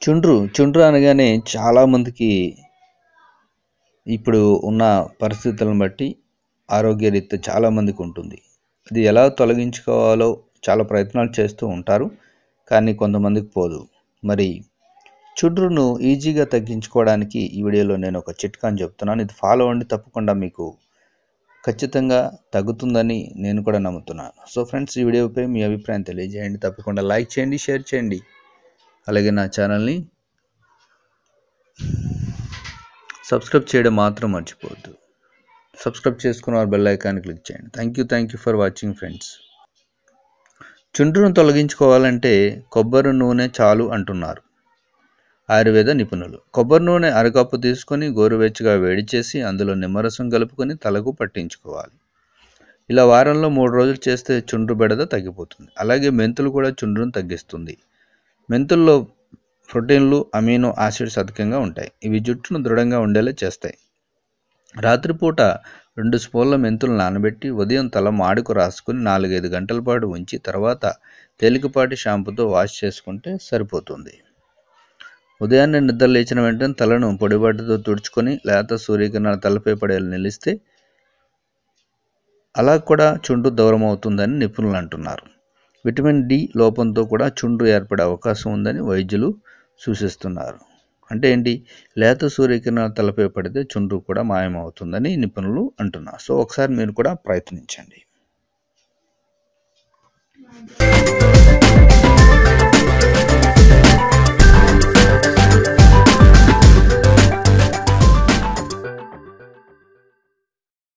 చుండ్రు అనగానే చాలా మందికి ఇప్పుడు ఉన్న పరిస్థితులను బట్టి ఆరోగ్యరీత్యా చాలా మందికి ఉంటుంది. ఇది ఎలా తొలగించుకోవాలో చాలా ప్రయత్నాలు చేస్తూ ఉంటారు, కానీ కొంతమందికి పోదు. మరి చుండ్రును ఈజీగా తగ్గించుకోవడానికి ఈ వీడియోలో నేను ఒక చిట్కాని చెప్తున్నాను. ఇది ఫాలో అవ్వండి, తప్పకుండా మీకు ఖచ్చితంగా తగ్గుతుందని నేను కూడా నమ్ముతున్నాను. సో ఫ్రెండ్స్, ఈ వీడియోపై మీ అభిప్రాయం తెలియజేయండి, తప్పకుండా లైక్ చేయండి, షేర్ చేయండి. అలాగే నా ఛానల్ని సబ్స్క్రైబ్ చేయడం మాత్రం మర్చిపోవద్దు. సబ్స్క్రైబ్ చేసుకున్న వారు బెల్ ఐకాన్ క్లిక్ చేయండి. Thank you for watching friends. చుండ్రును తొలగించుకోవాలంటే కొబ్బరి నూనె చాలు అంటున్నారు ఆయుర్వేద నిపుణులు. కొబ్బరి నూనె అరకప్పు తీసుకొని గోరువెచ్చగా వేడి చేసి అందులో నిమ్మరసం కలుపుకొని తలకు పట్టించుకోవాలి. ఇలా వారంలో 3 రోజులు చేస్తే చుండ్రు బెడద తగ్గిపోతుంది. అలాగే మెంతులు కూడా చుండ్రును తగ్గిస్తుంది. మెంతుల్లో ప్రోటీన్లు, అమినో యాసిడ్స్ అధికంగా ఉంటాయి. ఇవి జుట్టును దృఢంగా ఉండేలా చేస్తాయి. రాత్రిపూట 2 స్పూన్ల మెంతులు నానబెట్టి ఉదయం తల మాడుకు రాసుకుని 4-5 గంటల పాటు ఉంచి తర్వాత తేలికపాటి షాంపూతో వాష్ చేసుకుంటే సరిపోతుంది. ఉదయాన్నే నిద్ర లేచిన వెంటనే తలను పొడిబట్టతో తుడుచుకొని లేత సూర్యకిరణాలు తలపై పడేలా నిలిస్తే అలా కూడా చుండ్రు దూరం అవుతుందని నిపుణులు అంటున్నారు. విటమిన్ డి లోపంతో కూడా చుండ్రు ఏర్పడే అవకాశం ఉందని వైద్యులు సూచిస్తున్నారు. అంటే ఏంటి? లేత సూర్యకిరణాలు తలపై పడితే చుండ్రు కూడా మాయమవుతుందని నిపుణులు అంటున్నారు. సో ఒకసారి మీరు కూడా ప్రయత్నించండి.